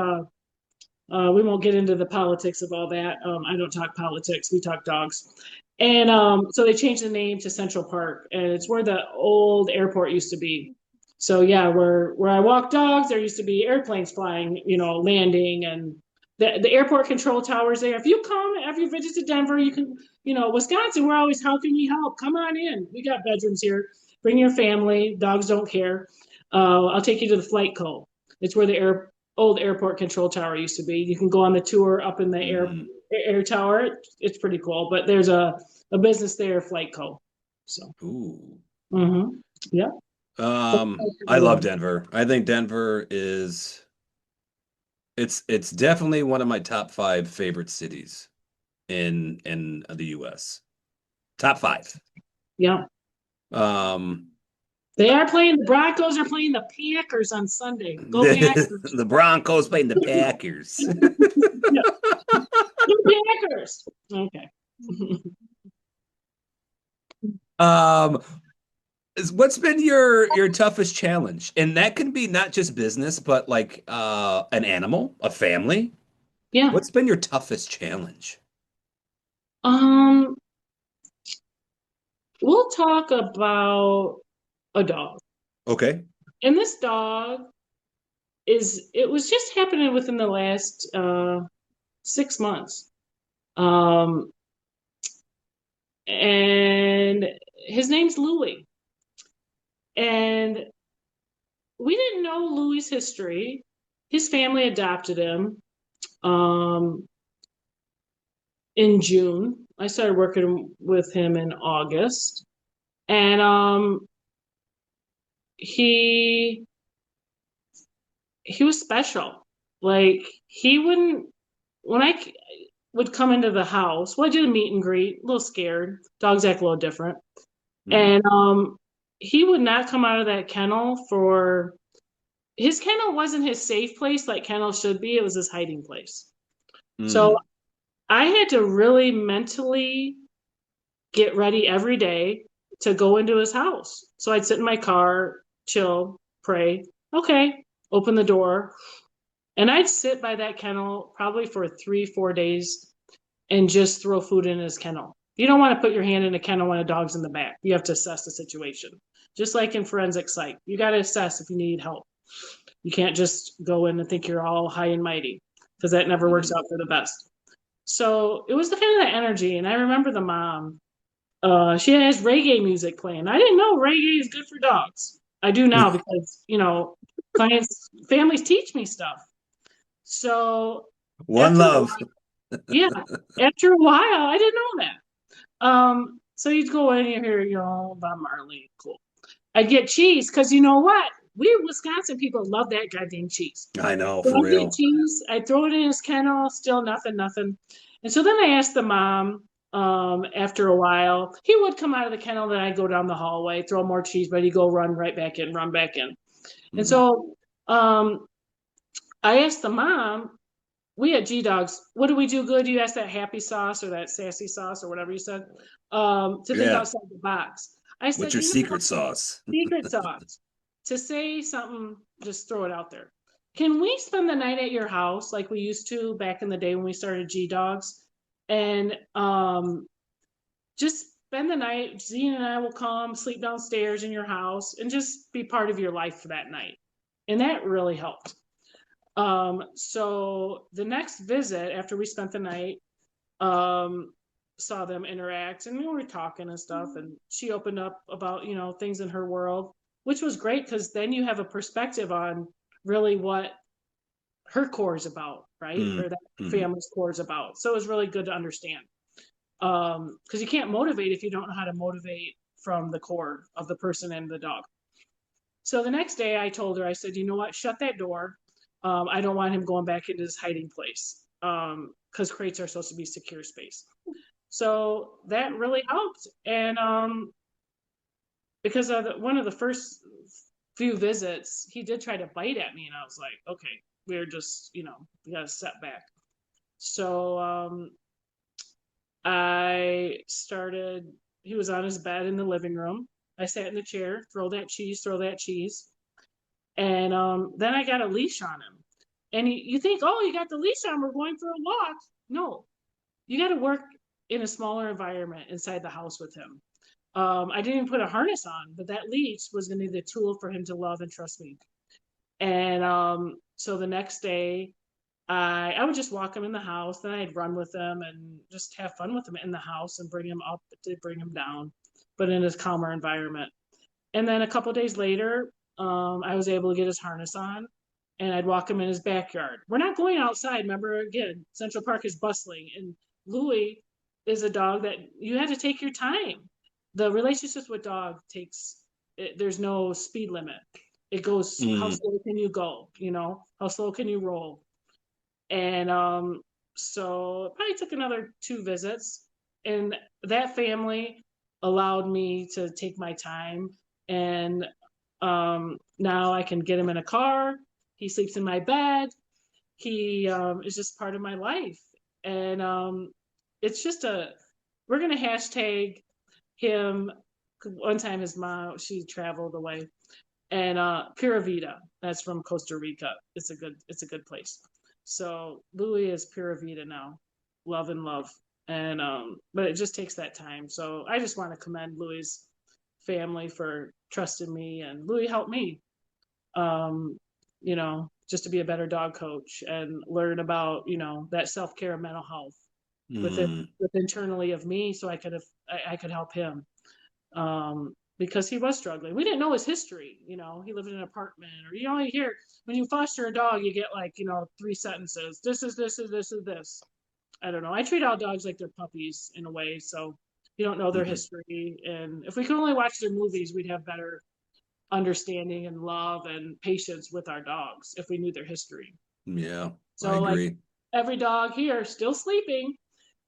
We won't get into the politics of all that. I don't talk politics. We talk dogs. And so they changed the name to Central Park, and it's where the old airport used to be. So yeah, where I walk dogs, there used to be airplanes flying, landing, and the airport control towers there. If you visit to Denver, you can, Wisconsin. We're always, how can we help? Come on in. We got bedrooms here. Bring your family. Dogs don't care. I'll take you to the flight cove. It's where the old airport control tower used to be. You can go on the tour up in the Hmm. air tower. It's pretty cool. But there's a business there, Flight Co. So, Ooh. yeah. I love Denver. I think Denver is it's definitely one of my top five favorite cities in the US. Top five. Yeah. Um, They are playing, the Broncos are playing the Packers on Sunday. Go Packers. the Broncos playing the Packers. Yeah. Go Packers. Okay. Um, what's been your toughest challenge? And that can be not just business, but like an animal, a family. Yeah. What's been your toughest challenge? Um, we'll talk about a dog. Okay. And this dog it was just happening within the last 6 months. Um, and his name's Louie. And we didn't know Louie's history. His family adopted him um, in June. I started working with him in August. And he he was special. Like he wouldn't when would come into the house. Well, I did a meet and greet, a little scared. Dogs act a little different. Mm, And he would not come out of that kennel for his kennel wasn't his safe place like kennels should be. It was his hiding place. So mm, I had to really mentally get ready every day to go into his house. So I'd sit in my car, chill, pray. Okay, open the door. And I'd sit by that kennel probably for 3, 4 days and just throw food in his kennel. You don't want to put your hand in a kennel when a dog's in the back. You have to assess the situation. Just like in forensic psych, you got to assess if you need help. You can't just go in and think you're all high and mighty because that never works mm. out for the best. So it was the kind of that energy. And I remember the mom, she has reggae music playing. I didn't know reggae is good for dogs. I do now because, clients, families teach me stuff. So One after a love. while, yeah, after a while, I didn't know that. So you'd go in and you hear, Bob Marley, cool. I'd get cheese because you know what? We Wisconsin people love that goddamn cheese. I know, So for I'd get real. cheese, I'd throw it in his kennel, still nothing, nothing. And so then I asked the mom, after a while, he would come out of the kennel, then I'd go down the hallway, throw more cheese, but he'd go run right back in, run back in. And Hmm. so um, I asked the mom, we at G Dogz, what do we do good? You asked that happy sauce or that sassy sauce or whatever you said, to think Yeah. outside the box. I What's said, your secret sauce? secret sauce. To say something, just throw it out there. Can we spend the night at your house like we used to back in the day when we started G Dogz? And just spend the night. Zine and I will come, sleep downstairs in your house, and just be part of your life for that night. And that really helped. So the next visit after we spent the night, um, saw them interact and we were talking and stuff. And she opened up about, things in her world, which was great because then you have a perspective on really what her core is about, right? Mm, Or that mm, family's core is about. So it was really good to understand. Because you can't motivate if you don't know how to motivate from the core of the person and the dog. So the next day I told her, I said, you know what, shut that door. I don't want him going back into his hiding place because crates are supposed to be secure space. So that really helped. And because of one of the first few visits, he did try to bite at me, and I was like, okay, we're just, we got to step back. So I started, he was on his bed in the living room. I sat in the chair, throw that cheese, throw that cheese. And then I got a leash on him. And you think, oh, you got the leash on, we're going for a walk. No, you got to work in a smaller environment inside the house with him. I didn't even put a harness on, but that leash was going to be the tool for him to love and trust me. And so the next day, I would just walk him in the house. Then I'd run with him and just have fun with him in the house and bring him up to bring him down, but in a calmer environment. And then a couple days later, I was able to get his harness on and I'd walk him in his backyard. We're not going outside. Remember, again, Central Park is bustling. And Louis is a dog that you had to take your time. The relationships with dog there's no speed limit. It goes, how mm. slow can you go? How slow can you roll? And so it probably took another 2 visits. And that family allowed me to take my time. And now I can get him in a car. He sleeps in my bed. He is just part of my life. And it's just we're going to hashtag him. One time his mom, she traveled away. And Pura Vida, that's from Costa Rica. It's a good place. So Louis is pura vida now, love and love. And but it just takes that time. So I just want to commend Louis' family for trusting me, and Louis helped me, um, just to be a better dog coach and learn about, that self-care and mental health within Mm, with internally of me, so I could help him, because he was struggling. We didn't know his history. He lived in an apartment, or you hear when you foster a dog, you get like, three sentences. This is this is this is this. I don't know. I treat all dogs like they're puppies in a way, so you don't know their mhm. history. And if we could only watch their movies, we'd have better understanding and love and patience with our dogs if we knew their history. Yeah, I So like agree. every dog here still sleeping,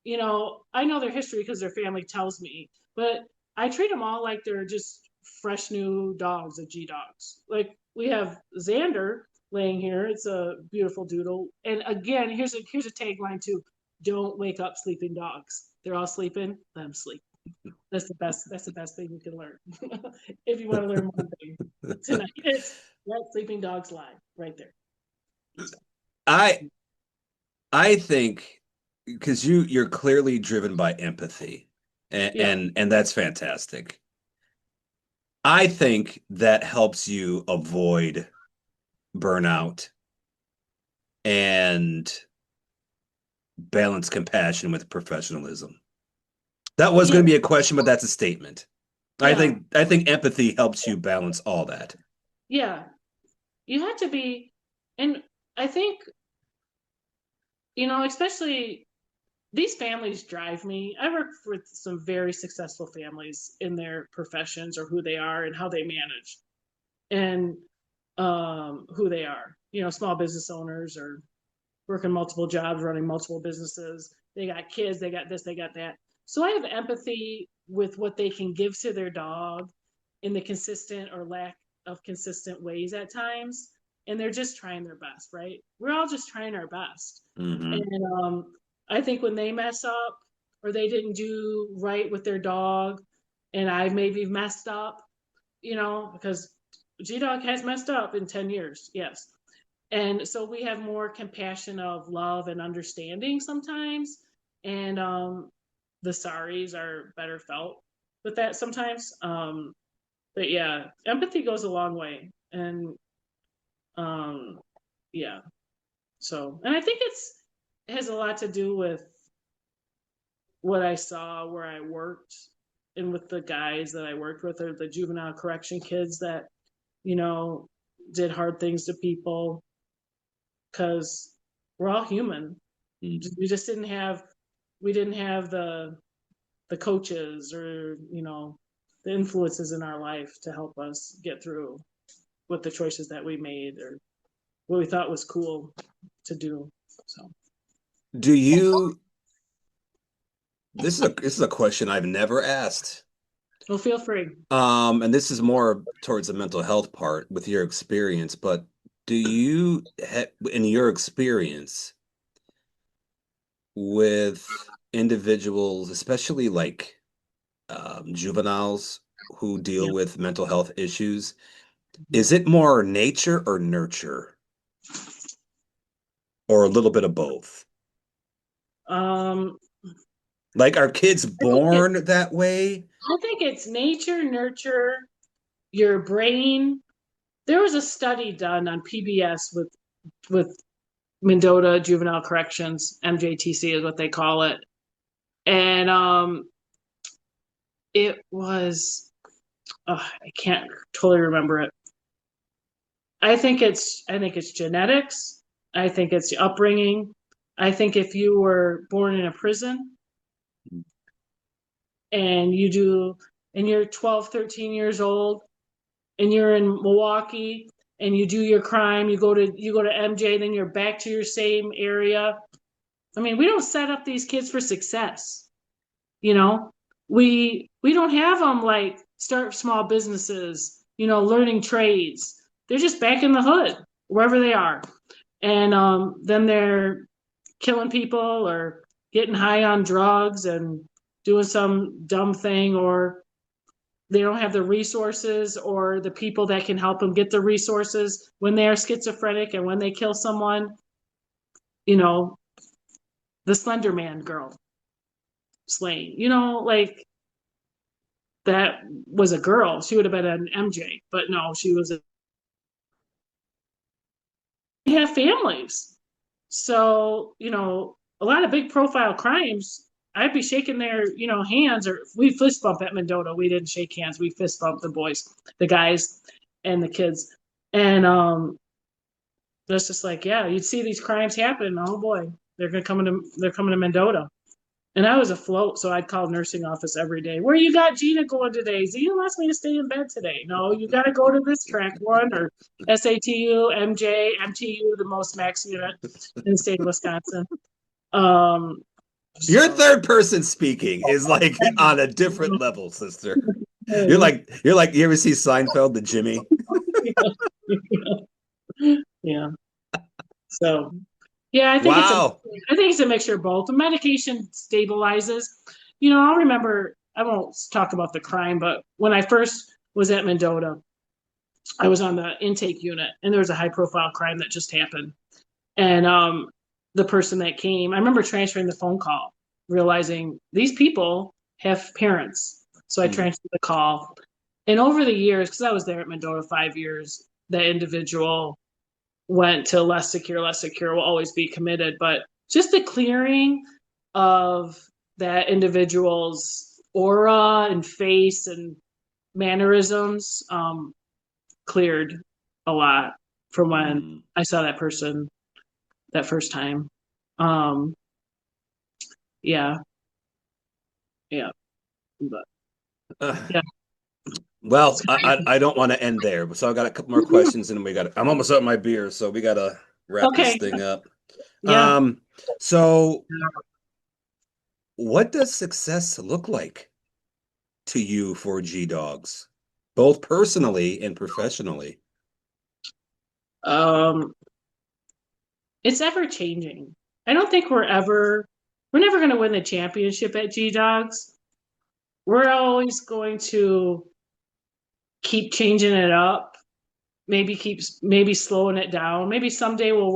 I know their history because their family tells me, but I treat them all like they're just fresh new dogs of G Dogz. Like we have Xander laying here. It's a beautiful doodle. And again, here's a tagline too. Don't wake up sleeping dogs. They're all sleeping, let them sleep. That's the best thing you can learn. If you want to learn one thing tonight, it's let sleeping dogs lie right there. So, I I think because you're clearly driven by empathy, and yeah. and that's fantastic. I think that helps you avoid burnout and balance compassion with professionalism. That was Yeah. going to be a question, but that's a statement. Yeah. I think empathy helps you balance all that. Yeah. You had to be, and I think, especially these families drive me. I work with some very successful families in their professions, or who they are and how they manage, and who they are. Small business owners, or working multiple jobs, running multiple businesses. They got kids, they got this, they got that. So I have empathy with what they can give to their dog in the consistent or lack of consistent ways at times. And they're just trying their best, right? We're all just trying our best. Hmm. And I think when they mess up, or they didn't do right with their dog, and I maybe messed up, because G Dog has messed up in 10 years, yes. And so we have more compassion of love and understanding sometimes. And the sorries are better felt with that sometimes. But yeah, empathy goes a long way. And um, yeah, so, and I think it has a lot to do with what I saw where I worked, and with the guys that I worked with, or the juvenile correction kids that, you know, did hard things to people, because we're all human. We just didn't have the coaches, or the influences in our life to help us get through with the choices that we made, or what we thought was cool to do. So, Do you, this is a question I've never asked. well, feel free. And this is more towards the mental health part with your experience, but do you, in your experience with individuals, especially like juveniles who Yeah. deal with mental health issues, is it more nature or nurture, or a little bit of both? Um, Like, are kids I think it. born that way? I think it's nature, nurture, your brain. There was a study done on PBS with Mendota Juvenile Corrections, MJTC is what they call it, and it was, I can't totally remember it. I think it's genetics. I think it's upbringing. I think if you were born in a prison, and you're 12, 13 years old, and you're in Milwaukee, and you do your crime, you go to MJ, then you're back to your same area. I mean, we don't set up these kids for success. You know, we don't have them like start small businesses, learning trades. They're just back in the hood wherever they are, and then they're killing people, or getting high on drugs, and doing some dumb thing, or they don't have the resources or the people that can help them get the resources when they are schizophrenic, and when they kill someone. you know, the Slender Man girl slain. Like that was a girl. She would have been an MJ, but no, she was a they have families. So, a lot of big profile crimes, I'd be shaking their, hands, or we fist bump at Mendota. We didn't shake hands. We fist bump the boys, the guys and the kids. And that's just like, yeah, you'd see these crimes happen. Oh boy, they're coming to Mendota. And I was afloat, so I'd call nursing office every day. Where you got Gina going today? Gina wants me to stay in bed today. No, you got to go to this track one or SATU, MJ, MTU, the most max unit in the state of Wisconsin. Um, Your so third person speaking is like on a different level, sister. You're like you ever see Seinfeld, the Jimmy? yeah. So yeah, Wow. I think it's a mixture of both. The medication stabilizes. I'll remember. I won't talk about the crime, but when I first was at Mendota, I was on the intake unit, and there was a high profile crime that just happened. And the person that came, I remember transferring the phone call, realizing these people have parents. So I Mm. transferred the call. And over the years, because I was there at Mendota 5 years, that individual went to less secure, will always be committed. But just the clearing of that individual's aura and face and mannerisms cleared a lot from when Mm. I saw that person that first time. Um, yeah, yeah, but Uh, yeah. well, I don't want to end there, so I got a couple more questions, and I'm almost out of my beer, so we gotta wrap this Okay, thing up. yeah. Um, so what does success look like to you for G Dogz, both personally and professionally? Um, it's ever changing. I don't think we're never going to win the championship at G Dogz. We're always going to keep changing it up. Maybe slowing it down. Maybe someday we'll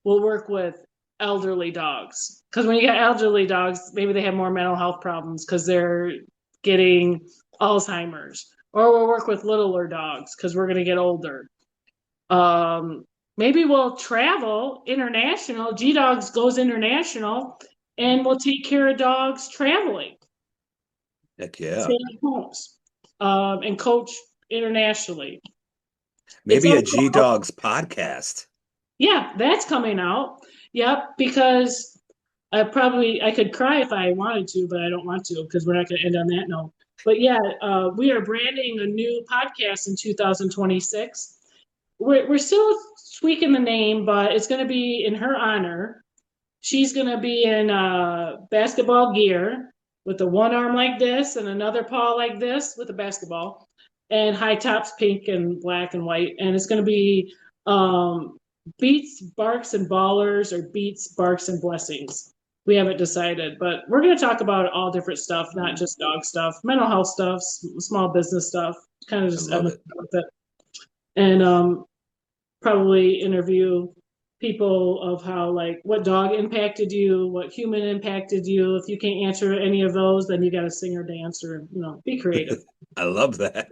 work with elderly dogs, because when you got elderly dogs, maybe they have more mental health problems because they're getting Alzheimer's. Or we'll work with littler dogs because we're going to get older. Um, Maybe we'll travel international. G Dogz goes international, and we'll take care of dogs traveling, Heck stay yeah. at homes, and coach internationally. It's Maybe a a G Dogz podcast. Yeah, that's coming out. Yep, because I could cry if I wanted to, but I don't want to because we're not going to end on that note. But yeah, we are branding a new podcast in 2026. We're still tweaking the name, but it's going to be in her honor. She's going to be in basketball gear with the one arm like this and another paw like this with a basketball, and high tops, pink and black and white. And it's going to be um, Beats, Barks, and Ballers, or Beats, Barks, and Blessings. We haven't decided, but we're going to talk about all different stuff, not just dog stuff, mental health stuff, small business stuff, kind of I just love it. with it. And probably interview people of how, like, what dog impacted you, what human impacted you. If you can't answer any of those, then you got to sing or dance, or be creative. I love that.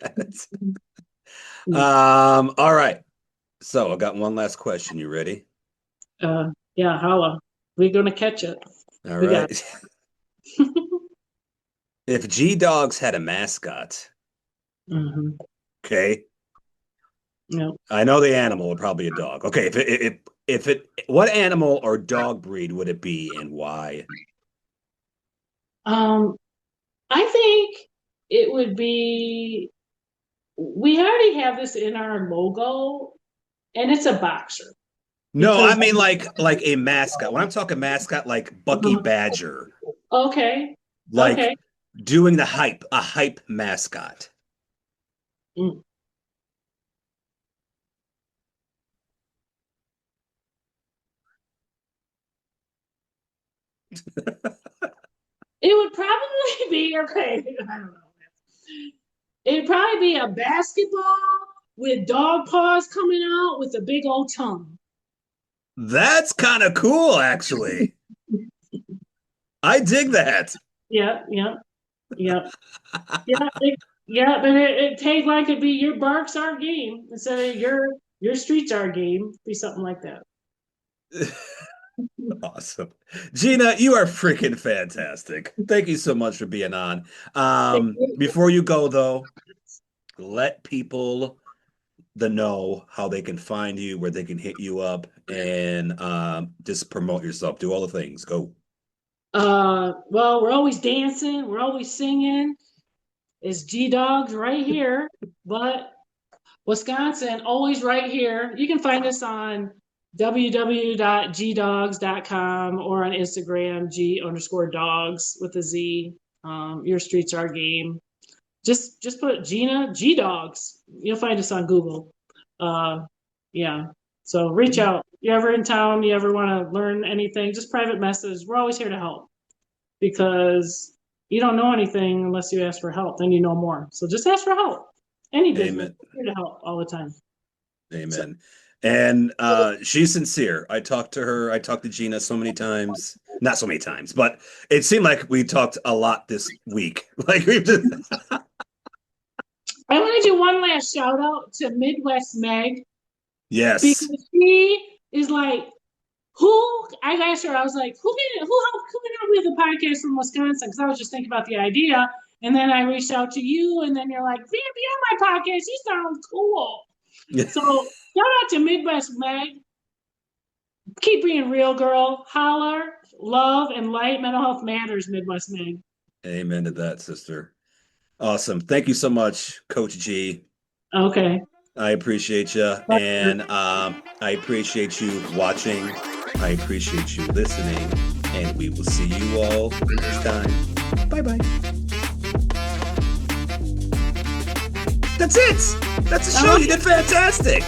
All right. So I got one last question. You ready? Yeah, holla. We're gonna catch it. All We got right. If G Dogz had a mascot, it. okay, Yeah. I know the animal would probably be a dog. Okay, what animal or dog breed would it be and why? Um, I think it would be. We already have this in our logo, and it's a boxer No, I because. mean like a mascot. When I'm talking mascot, like Bucky Badger, Okay. like Okay. doing a hype mascot. Mm. It would probably be okay. I don't know. It'd probably be a basketball with dog paws coming out with a big old tongue. That's kind of cool, actually. I dig that. Yeah, yeah, yeah, yeah, yeah. But tagline could be "Your bark's our game" instead of "Your streets our game." Be something like that. Awesome. Gina, you are freaking fantastic. Thank you so much for being on. Before you go, though, let people the know how they can find you, where they can hit you up, and just promote yourself. Do all the things. Go. Well, we're always dancing, we're always singing. It's G Dogz right here, but Wisconsin, always right here. You can find us on www.gdogz.com or on Instagram, G_dogs with a Z. Your streets our game. Just put Gina G Dogz. You'll find us on Google. Uh, yeah. So reach out. You ever in town? You ever want to learn anything? Just private message. We're always here to help because you don't know anything unless you ask for help. Then you know more. So just ask for help. Any business, Amen. we're here to help all the time. So, Amen. And she's sincere. I talked to her. I talked to Gina so many times. Not so many times, but it seemed like we talked a lot this week. Like we've just I want to do one last shout out to Midwest Meg yes. because she is like, who I asked her, I was like, who can help me with a podcast from Wisconsin? Because I was just thinking about the idea. And then I reached out to you, and then you're like, be on my podcast. You sound cool. So shout out to Midwest Meg. Keep being real, girl. Holler, love, and light. Mental health matters, Midwest Meg. Amen to that, sister. Awesome. Thank you so much, Coach G. Okay. I appreciate you. And I appreciate you watching. I appreciate you listening. And we will see you all next time. Bye bye. That's it. That's the show. You did fantastic.